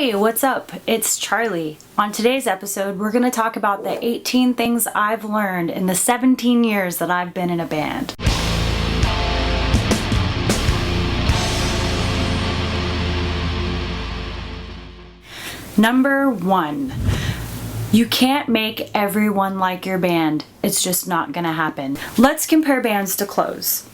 Hey, what's up? It's Charlie. On today's episode, we're going to talk about the 18 things I've learned in the 17 years that I've been in a band. Number 1. You can't make everyone like your band. It's just not gonna happen. Let's compare bands to clothes.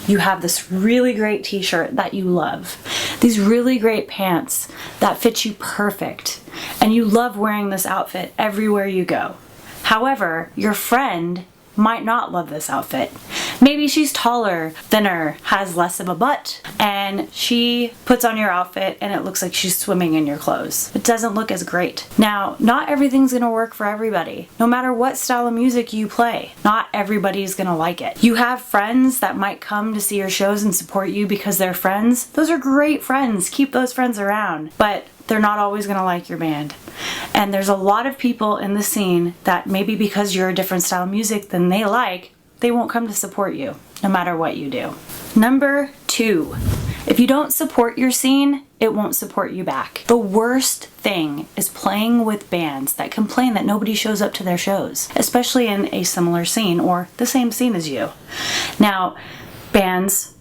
You have this really great t-shirt that you love, these really great pants that fit you perfect, and you love wearing this outfit everywhere you go. However, your friend might not love this outfit. Maybe she's taller, thinner, has less of a butt, and she puts on your outfit and it looks like she's swimming in your clothes. It doesn't look as great. Now, not everything's gonna work for everybody. No matter what style of music you play, not everybody's gonna like it. You have friends that might come to see your shows and support you because they're friends. Those are great friends. Keep those friends around. But they're not always gonna like your band. And there's a lot of people in the scene that maybe because you're a different style of music than they like, they won't come to support you, no matter what you do. Number 2, if you don't support your scene, it won't support you back. The worst thing is playing with bands that complain that nobody shows up to their shows, especially in a similar scene or the same scene as you. Now, bands,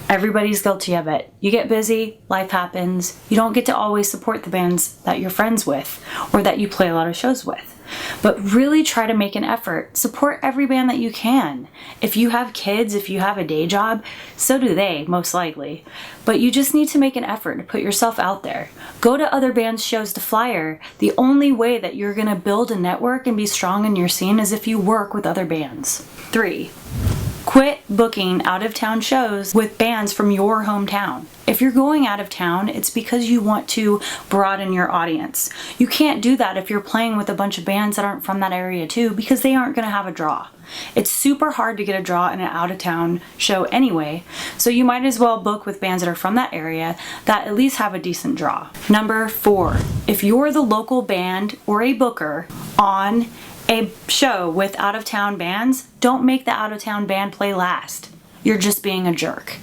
everybody's guilty of it. You get busy, life happens, you don't get to always support the bands that you're friends with or that you play a lot of shows with. But really try to make an effort. Support every band that you can. If you have kids, if you have a day job, so do they, most likely. But you just need to make an effort to put yourself out there. Go to other bands' shows to flyer. The only way that you're gonna build a network and be strong in your scene is if you work with other bands. 3. Quit booking out-of-town shows with bands from your hometown. If you're going out of town, it's because you want to broaden your audience. You can't do that if you're playing with a bunch of bands that aren't from that area too, because they aren't going to have a draw. It's super hard to get a draw in an out-of-town show anyway, so you might as well book with bands that are from that area that at least have a decent draw. Number 4, if you're the local band or a booker on a show with out-of-town bands, don't make the out-of-town band play last. You're just being a jerk.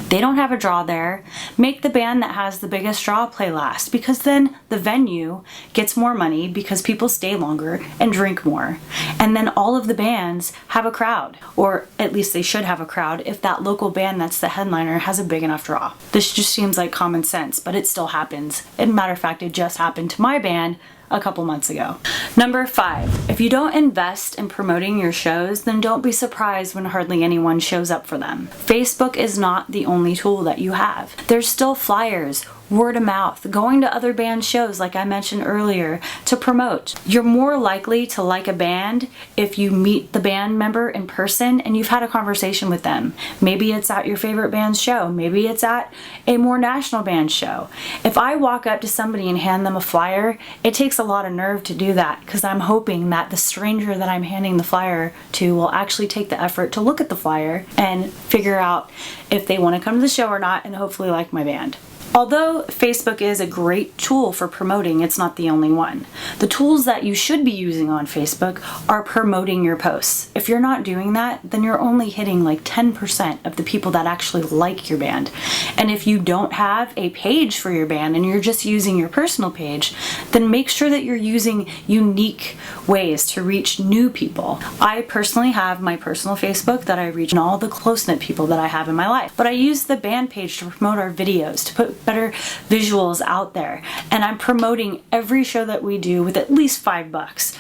They don't have a draw there. Make the band that has the biggest draw play last, because then the venue gets more money because people stay longer and drink more. And then all of the bands have a crowd, or at least they should have a crowd if that local band that's the headliner has a big enough draw. This just seems like common sense, but it still happens. As a matter of fact, it just happened to my band a couple months ago. Number 5, if you don't invest in promoting your shows, then don't be surprised when hardly anyone shows up for them. Facebook is not the only tool that you have. There's still flyers, word of mouth, going to other band shows like I mentioned earlier to promote. You're more likely to like a band if you meet the band member in person and you've had a conversation with them. Maybe it's at your favorite band's show. Maybe it's at a more national band show. If I walk up to somebody and hand them a flyer, it takes a lot of nerve to do that because I'm hoping that the stranger that I'm handing the flyer to will actually take the effort to look at the flyer and figure out if they want to come to the show or not, and hopefully like my band. Although Facebook is a great tool for promoting, it's not the only one. The tools that you should be using on Facebook are promoting your posts. If you're not doing that, then you're only hitting like 10% of the people that actually like your band. And if you don't have a page for your band and you're just using your personal page, then make sure that you're using unique ways to reach new people. I personally have my personal Facebook that I reach and all the close-knit people that I have in my life. But I use the band page to promote our videos, to put better visuals out there, and I'm promoting every show that we do with at least $5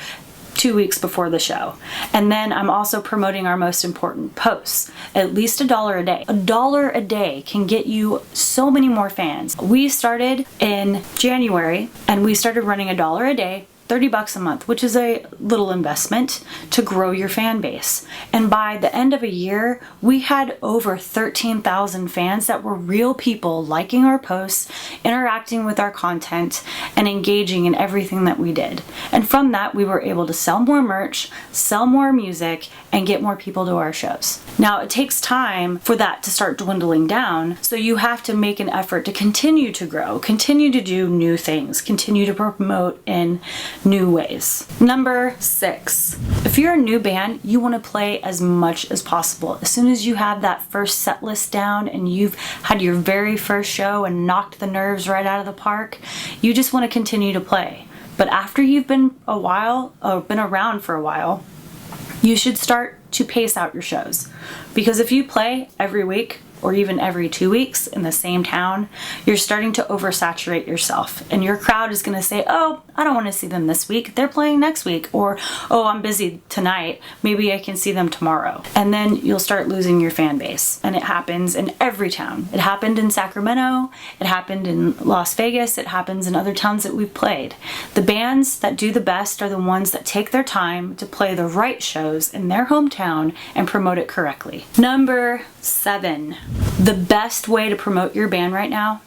2 weeks before the show. And then I'm also promoting our most important posts, at least $1 a day. $1 a day can get you so many more fans. We started in January and we started running $1 a day, $30 a month, which is a little investment to grow your fan base. And by the end of a year, we had over 13,000 fans that were real people liking our posts, interacting with our content, and engaging in everything that we did. And from that, we were able to sell more merch, sell more music, and get more people to our shows. Now, it takes time for that to start dwindling down, so you have to make an effort to continue to grow, continue to do new things, continue to promote in new ways. Number 6, if you're a new band, you want to play as much as possible. As soon as you have that first set list down and you've had your very first show and knocked the nerves right out of the park, you just want to continue to play. But after you've been around for a while, you should start to pace out your shows. Because if you play every week or even every 2 weeks in the same town, you're starting to oversaturate yourself. And your crowd is going to say, oh, I don't want to see them this week. They're playing next week. Or, oh, I'm busy tonight. Maybe I can see them tomorrow. And then you'll start losing your fan base. And it happens in every town. It happened in Sacramento. It happened in Las Vegas. It happens in other towns that we've played. The bands that do the best are the ones that take their time to play the right shows in their hometown and promote it correctly. Number 7. The best way to promote your band right now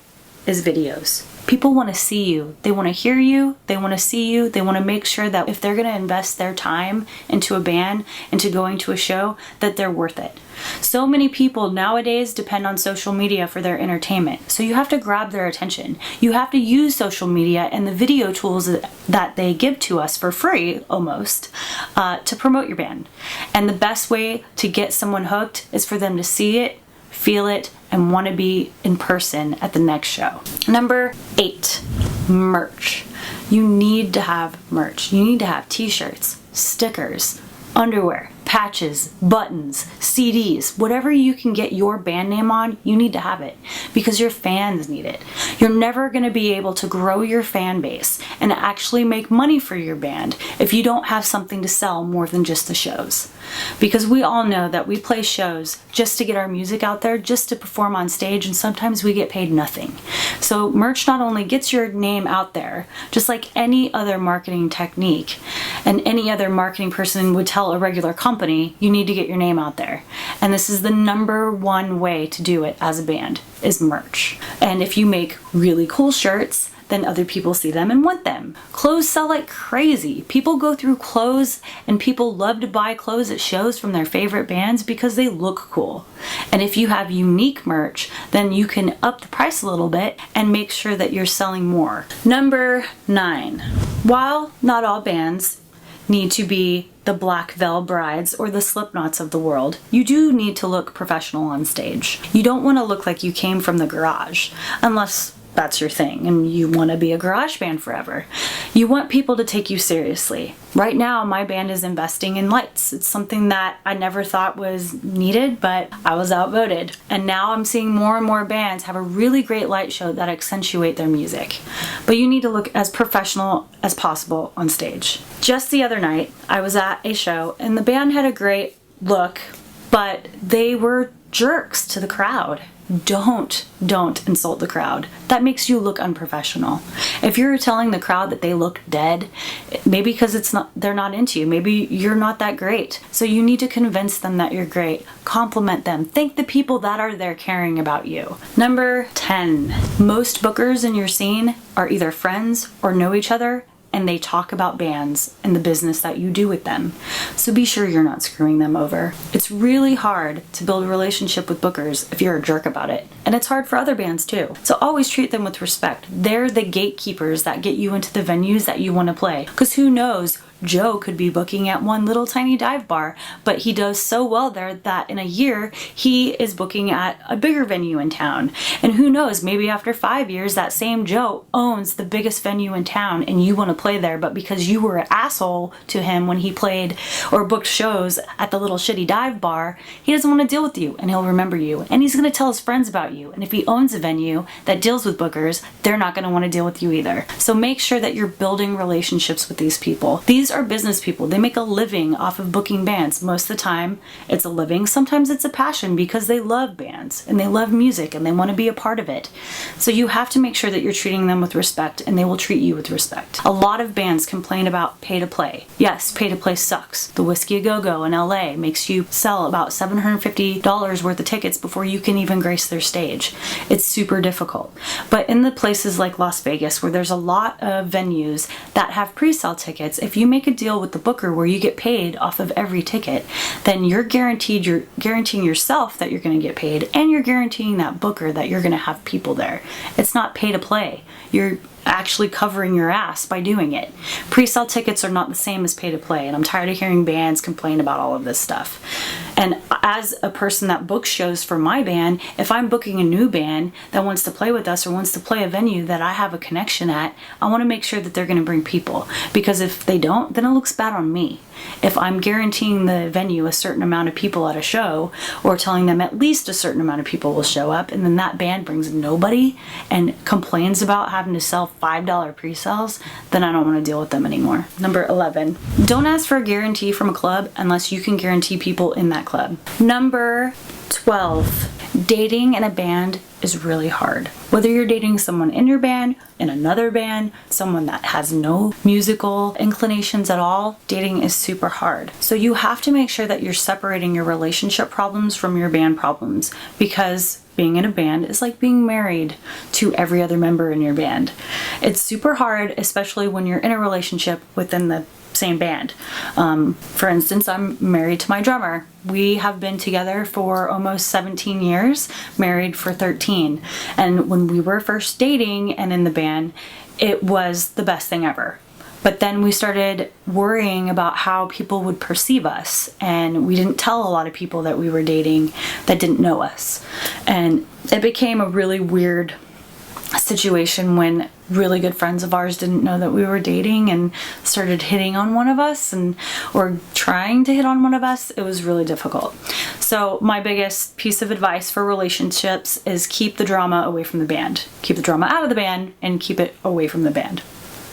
is videos. People want to see you. They want to hear you. They want to see you. They want to make sure that if they're going to invest their time into a band, into going to a show, that they're worth it. So many people nowadays depend on social media for their entertainment. So you have to grab their attention. You have to use social media and the video tools that they give to us for free, almost, to promote your band. And the best way to get someone hooked is for them to see it, feel it, and want to be in person at the next show. Number 8, merch. You need to have merch. You need to have t-shirts, stickers, underwear, patches, buttons, CDs, whatever you can get your band name on, you need to have it because your fans need it. You're never going to be able to grow your fan base and actually make money for your band if you don't have something to sell more than just the shows. Because we all know that we play shows just to get our music out there, just to perform on stage, and sometimes we get paid nothing. So merch not only gets your name out there, just like any other marketing technique and any other marketing person would tell a regular company, you need to get your name out there. And this is the number 1 way to do it as a band, is merch. And if you make really cool shirts, then other people see them and want them. Clothes sell like crazy. People go through clothes and people love to buy clothes at shows from their favorite bands because they look cool. And if you have unique merch, then you can up the price a little bit and make sure that you're selling more. Number 9. While not all bands need to be the Black Veil Brides or the Slipknots of the world, you do need to look professional on stage. You don't want to look like you came from the garage, unless that's your thing and you want to be a garage band forever. You want people to take you seriously. Right now, my band is investing in lights. It's something that I never thought was needed, but I was outvoted. And now I'm seeing more and more bands have a really great light show that accentuate their music. But you need to look as professional as possible on stage. Just the other night, I was at a show and the band had a great look, but they were jerks to the crowd. Don't insult the crowd. That makes you look unprofessional. If you're telling the crowd that they look dead, maybe because they're not into you, maybe you're not that great. So you need to convince them that you're great. Compliment them. Thank the people that are there caring about you. Number 10. Most bookers in your scene are either friends or know each other, and they talk about bands and the business that you do with them. So be sure you're not screwing them over. It's really hard to build a relationship with bookers if you're a jerk about it. And it's hard for other bands too. So always treat them with respect. They're the gatekeepers that get you into the venues that you want to play. Because who knows, Joe could be booking at one little tiny dive bar, but he does so well there that in a year he is booking at a bigger venue in town. And who knows, maybe after 5 years that same Joe owns the biggest venue in town and you want to play there, but because you were an asshole to him when he played or booked shows at the little shitty dive bar, he doesn't want to deal with you and he'll remember you. And he's going to tell his friends about you. And if he owns a venue that deals with bookers, they're not going to want to deal with you either. So make sure that you're building relationships with these people. These are business people. They make a living off of booking bands. Most of the time it's a living. Sometimes it's a passion because they love bands and they love music and they want to be a part of it. So you have to make sure that you're treating them with respect and they will treat you with respect. A lot of bands complain about pay to play. Yes, pay to play sucks. The Whiskey A Go-Go in LA makes you sell about $750 worth of tickets before you can even grace their stage. It's super difficult. But in the places like Las Vegas where there's a lot of venues that have pre-sale tickets, if you make a deal with the booker where you get paid off of every ticket, then you're guaranteeing yourself that you're going to get paid, and you're guaranteeing that booker that you're going to have people there. It's not pay to play. You're actually covering your ass by doing it. Pre-sale tickets are not the same as pay to play, and I'm tired of hearing bands complain about all of this stuff. And as a person that books shows for my band, if I'm booking a new band that wants to play with us or wants to play a venue that I have a connection at, I want to make sure that they're going to bring people, because if they don't, then it looks bad on me. If I'm guaranteeing the venue a certain amount of people at a show, or telling them at least a certain amount of people will show up, and then that band brings nobody and complains about having to sell $5 pre-sales, then I don't want to deal with them anymore. Number 11, don't ask for a guarantee from a club unless you can guarantee people in that club. Number 12, dating in a band is really hard. Whether you're dating someone in your band, in another band, someone that has no musical inclinations at all, dating is super hard. So you have to make sure that you're separating your relationship problems from your band problems, because being in a band is like being married to every other member in your band. It's super hard, especially when you're in a relationship within the same band. For instance, I'm married to my drummer. We have been together for almost 17 years, married for 13. And when we were first dating and in the band, it was the best thing ever. But then we started worrying about how people would perceive us, and we didn't tell a lot of people that we were dating that didn't know us. And it became a really weird situation when really good friends of ours didn't know that we were dating and started hitting on one of us, or trying to hit on one of us. It was really difficult. So my biggest piece of advice for relationships is keep the drama away from the band. Keep the drama out of the band and keep it away from the band.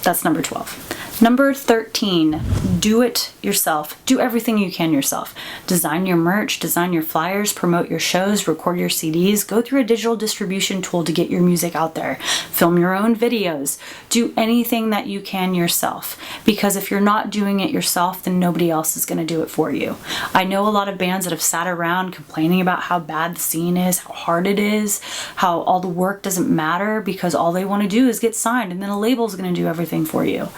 That's number 12. Number 13, do it yourself. Do everything you can yourself. Design your merch, design your flyers, promote your shows, record your CDs, go through a digital distribution tool to get your music out there. Film your own videos. Do anything that you can yourself, because if you're not doing it yourself, then nobody else is going to do it for you. I know a lot of bands that have sat around complaining about how bad the scene is, how hard it is, how all the work doesn't matter because all they want to do is get signed and then a label's going to do everything for you.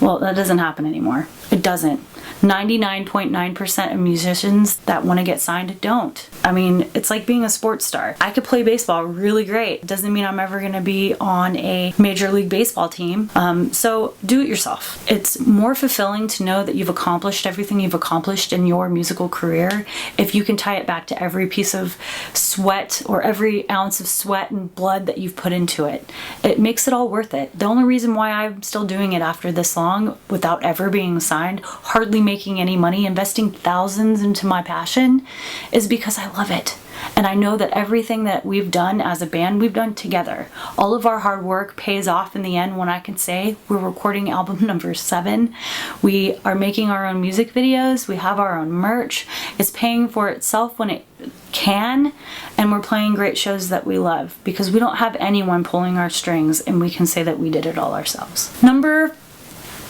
Well, that doesn't happen anymore. It doesn't. 99.9% of musicians that want to get signed don't. I mean, it's like being a sports star. I could play baseball really great. It doesn't mean I'm ever going to be on a Major League Baseball team. So do it yourself. It's more fulfilling to know that you've accomplished everything you've accomplished in your musical career if you can tie it back to every piece of sweat or every ounce of sweat and blood that you've put into it. It makes it all worth it. The only reason why I'm still doing it after this long without ever being signed, hardly making any money, investing thousands into my passion, is because I love it. And I know that everything that we've done as a band, we've done together. All of our hard work pays off in the end when I can say we're recording album number 7. We are making our own music videos. We have our own merch. It's paying for itself when it can. And we're playing great shows that we love because we don't have anyone pulling our strings, and we can say that we did it all ourselves. Number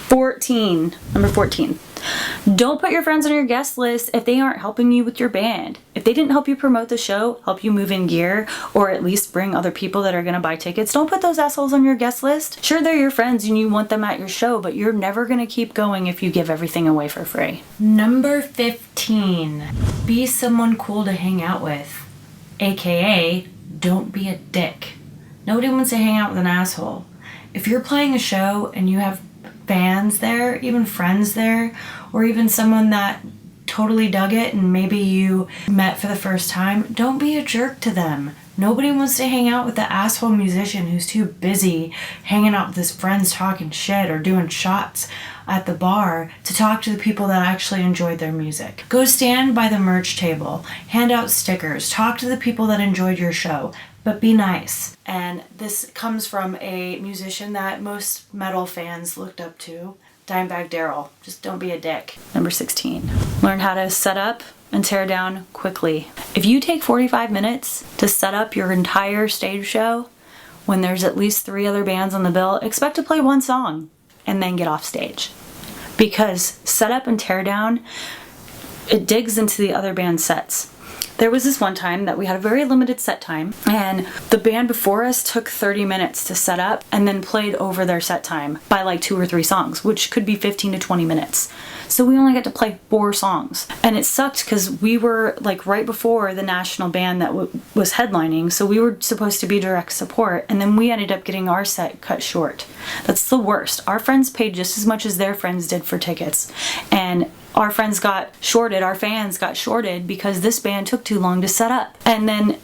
14. Don't put your friends on your guest list if they aren't helping you with your band. If they didn't help you promote the show, help you move in gear, or at least bring other people that are going to buy tickets, don't put those assholes on your guest list. Sure, they're your friends and you want them at your show, but you're never going to keep going if you give everything away for free. Number 15. Be someone cool to hang out with. AKA, don't be a dick. Nobody wants to hang out with an asshole. If you're playing a show and you have fans there, even friends there, or even someone that totally dug it and maybe you met for the first time, don't be a jerk to them. Nobody wants to hang out with the asshole musician who's too busy hanging out with his friends talking shit or doing shots at the bar to talk to the people that actually enjoyed their music. Go stand by the merch table, hand out stickers, talk to the people that enjoyed your show, but be nice. And this comes from a musician that most metal fans looked up to, Dimebag Darrell. Just don't be a dick. Number 16. Learn how to set up and tear down quickly. If you take 45 minutes to set up your entire stage show, when there's at least 3 other bands on the bill, expect to play 1 song and then get off stage. Because set up and tear down, it digs into the other band's sets. There was this one time that we had a very limited set time, and the band before us took 30 minutes to set up and then played over their set time by like 2 or 3 songs, which could be 15 to 20 minutes. So we only got to play 4 songs. And it sucked because we were like right before the national band that was headlining, so we were supposed to be direct support, and then we ended up getting our set cut short. That's the worst. Our friends paid just as much as their friends did for tickets, and our friends got shorted, our fans got shorted because this band took too long to set up. And then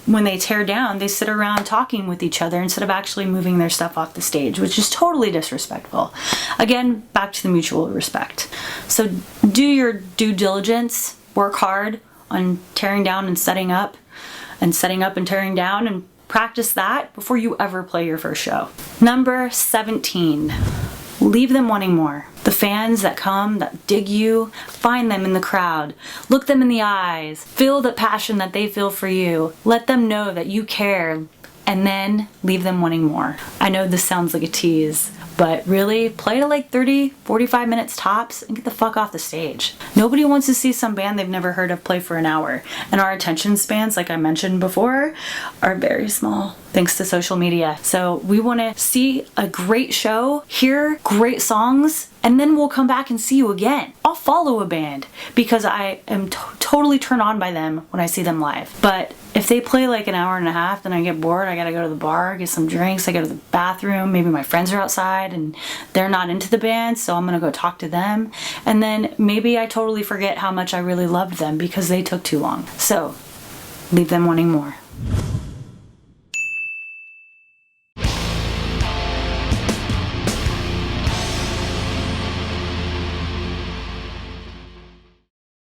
when they tear down, they sit around talking with each other instead of actually moving their stuff off the stage, which is totally disrespectful. Again, back to the mutual respect. So do your due diligence, work hard on tearing down and setting up and tearing down, and practice that before you ever play your first show. Number 17. Leave them wanting more. The fans that come, that dig you, find them in the crowd. Look them in the eyes. Feel the passion that they feel for you. Let them know that you care, and then leave them wanting more. I know this sounds like a tease, but really, play to like 30, 45 minutes tops and get the fuck off the stage. Nobody wants to see some band they've never heard of play for an hour. And our attention spans, like I mentioned before, are very small thanks to social media. So we want to see a great show, hear great songs, and then we'll come back and see you again. I'll follow a band because I am totally turned on by them when I see them live. But if they play like an hour and a half, then I get bored. I gotta go to the bar, get some drinks, I go to the bathroom, maybe my friends are outside and they're not into the band, so I'm gonna go talk to them. And then maybe I totally forget how much I really loved them because they took too long. So leave them wanting more.